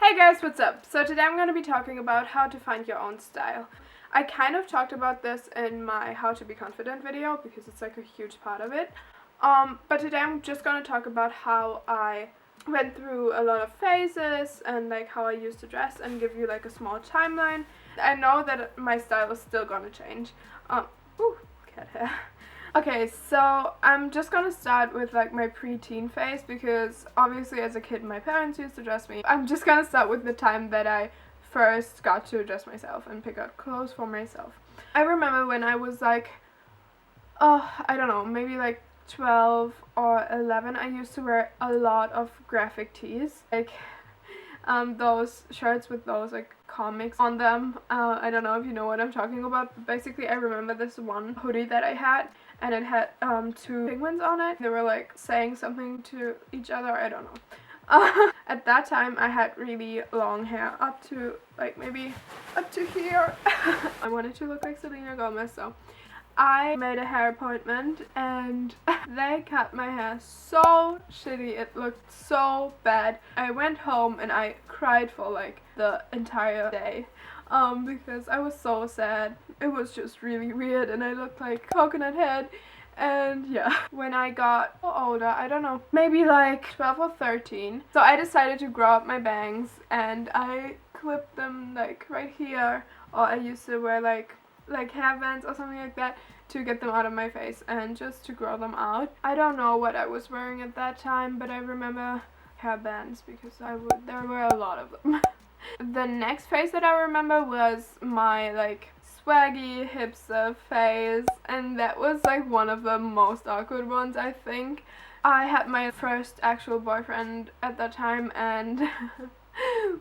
Hey guys, what's up? So today I'm going to be talking about how to find your own style. I kind of talked about this in my How to Be Confident video because it's like a huge part of it. But today I'm just going to talk about how I went through a lot of phases and like how I used to dress and give you like a small timeline. I know that my style is still going to change. Cat hair. Okay, so I'm just gonna start with like my preteen phase because obviously as a kid my parents used to dress me. I'm just gonna start with the time that I first got to dress myself and pick out clothes for myself. I remember when I was like, I don't know, maybe like 12 or 11, I used to wear a lot of graphic tees. Like those shirts with those like comics on them. I don't know if you know what I'm talking about, but basically I remember this one hoodie that I had and it had two penguins on it. They were like saying something to each other, I don't know. At that time I had really long hair up to like maybe up to here. I wanted to look like Selena Gomez, so I made a hair appointment and they cut my hair so shitty. It looked so bad. I went home and I cried for like the entire day because I was so sad. It was just really weird and I looked like Coconut Head. And yeah, when I got older, I don't know, maybe like 12 or 13, so I decided to grow up my bangs and I clipped them like right here, or I used to wear like hairbands or something like that to get them out of my face and just to grow them out. I don't know what I was wearing at that time, but I remember hairbands because there were a lot of them. The next phase that I remember was my like swaggy hipster phase, and that was like one of the most awkward ones, I think. I had my first actual boyfriend at that time and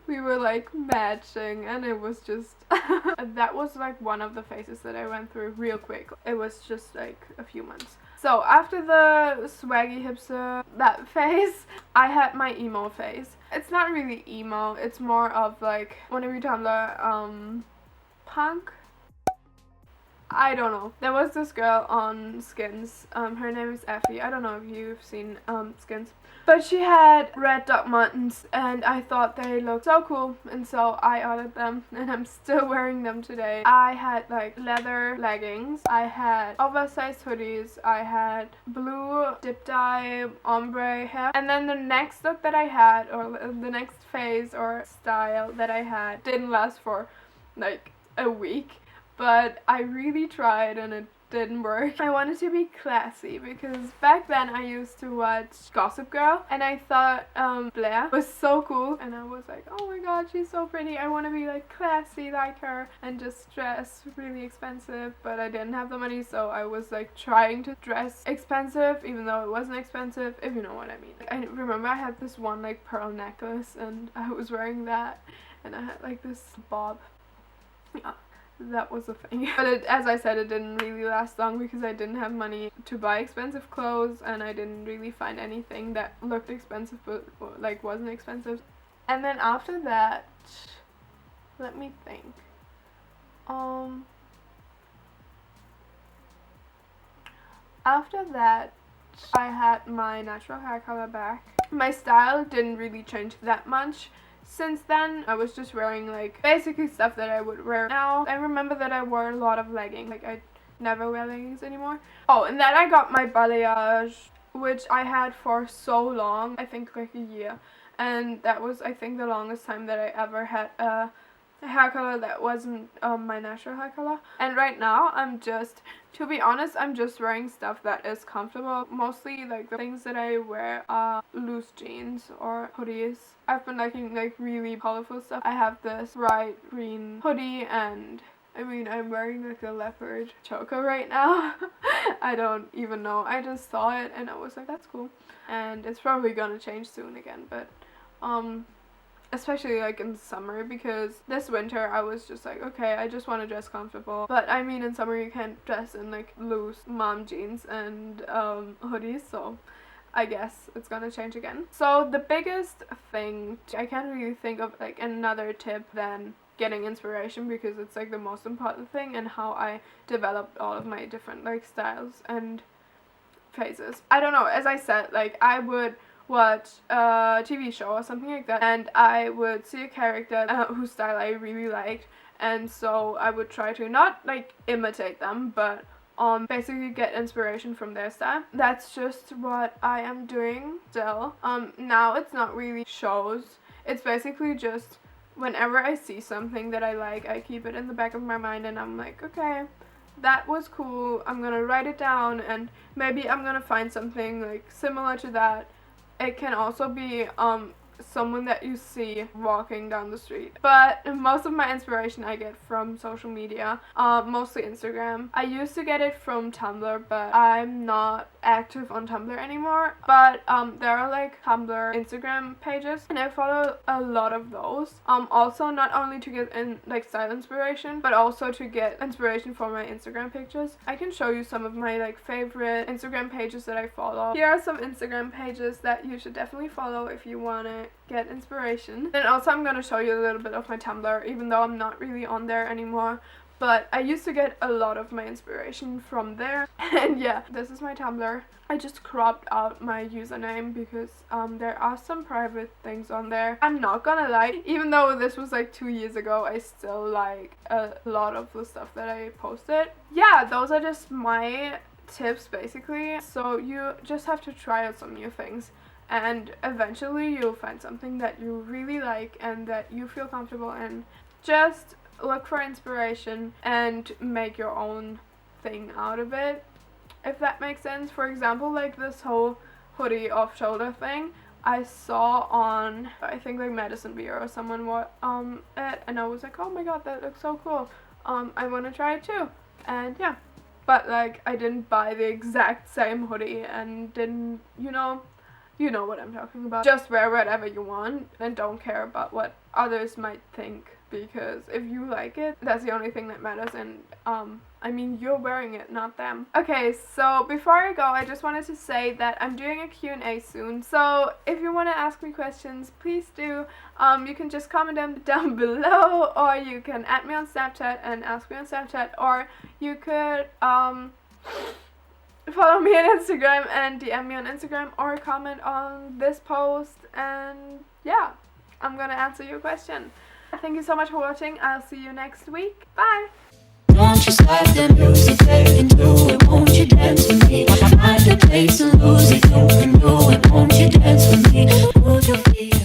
we were like matching and it was just that was like one of the phases that I went through real quick. It was just like a few months. So after the swaggy hipster, that phase, I had my emo phase. It's not really emo, it's more of like, wanna be Tumblr, punk? I don't know. There was this girl on Skins, her name is Effie. I don't know if you've seen Skins. But she had red Doc Martens and I thought they looked so cool and so I ordered them and I'm still wearing them today. I had like leather leggings, I had oversized hoodies, I had blue dip dye ombre hair, and then the next look that I had, or the next phase or style that I had, didn't last for like a week. But I really tried and it didn't work. I wanted to be classy because back then I used to watch Gossip Girl and I thought Blair was so cool and I was like, oh my god, she's so pretty, I want to be like classy like her and just dress really expensive, but I didn't have the money, so I was like trying to dress expensive even though it wasn't expensive, if you know what I mean. I remember I had this one like pearl necklace and I was wearing that and I had like this bob. Yeah. That was a thing. But as I said, it didn't really last long because I didn't have money to buy expensive clothes and I didn't really find anything that looked expensive but like wasn't expensive. And then after that, let me think. After that, I had my natural hair color back. My style didn't really change that much. Since then, I was just wearing like basically stuff that I would wear now. I remember that I wore a lot of leggings. Like I never wear leggings anymore. Oh, and then I got my balayage, which I had for so long. I think like a year. And that was, I think, the longest time that I ever had a hair color that wasn't my natural hair color. And right now to be honest, I'm just wearing stuff that is comfortable. Mostly like the things that I wear are loose jeans or hoodies. I've been liking like really colorful stuff. I have this bright green hoodie and I mean, I'm wearing like a leopard choker right now. I don't even know. I just saw it and I was like, that's cool. And it's probably gonna change soon again, but especially like in summer, because this winter I was just like, okay, I just want to dress comfortable. But I mean, in summer you can't dress in like loose mom jeans and hoodies, so I guess it's gonna change again. So the biggest thing, I can't really think of like another tip than getting inspiration, because it's like the most important thing and how I developed all of my different like styles and phases. I don't know, as I said, like I would watch a TV show or something like that, and I would see a character whose style I really liked, and so I would try to not like imitate them, but basically get inspiration from their style. That's just what I am doing still. Now it's not really shows, it's basically just whenever I see something that I like, I keep it in the back of my mind and I'm like, okay, that was cool, I'm gonna write it down, and maybe I'm gonna find something like similar to that. It can also be someone that you see walking down the street, but most of my inspiration I get from social media, mostly Instagram. I used to get it from Tumblr, but I'm not active on Tumblr anymore, but there are like Tumblr Instagram pages and I follow a lot of those, also not only to get in like style inspiration, but also to get inspiration for my Instagram pictures. I can show you some of my like favorite Instagram pages that I follow. Here are some Instagram pages that you should definitely follow if you want to get inspiration. And also I'm gonna show you a little bit of my Tumblr, even though I'm not really on there anymore, but I used to get a lot of my inspiration from there. And yeah, this is my Tumblr. I just cropped out my username because there are some private things on there. I'm not gonna lie, even though this was like 2 years ago, I still like a lot of the stuff that I posted. Yeah, those are just my tips basically. So you just have to try out some new things, and eventually you'll find something that you really like and that you feel comfortable in. Just look for inspiration and make your own thing out of it, if that makes sense. For example, like this whole hoodie off-shoulder thing, I saw on, I think like Madison Beer or someone wore it, and I was like, oh my god, that looks so cool, I want to try it too. And yeah, but like I didn't buy the exact same hoodie and didn't, you know what I'm talking about. Just wear whatever you want and don't care about what others might think, because if you like it, that's the only thing that matters, and I mean, you're wearing it, not them. Okay, so before I go, I just wanted to say that I'm doing a Q&A soon, so if you want to ask me questions, please do. You can just comment them down below, or you can add me on Snapchat and ask me on Snapchat, or you could follow me on Instagram and DM me on Instagram, or comment on this post, and yeah, I'm gonna answer your question. Thank you so much for watching. I'll see you next week. Bye! Won't you stop the music, take it, do it, won't you dance with me? Find a place and lose it, you can do it, won't you dance with me? Move your feet.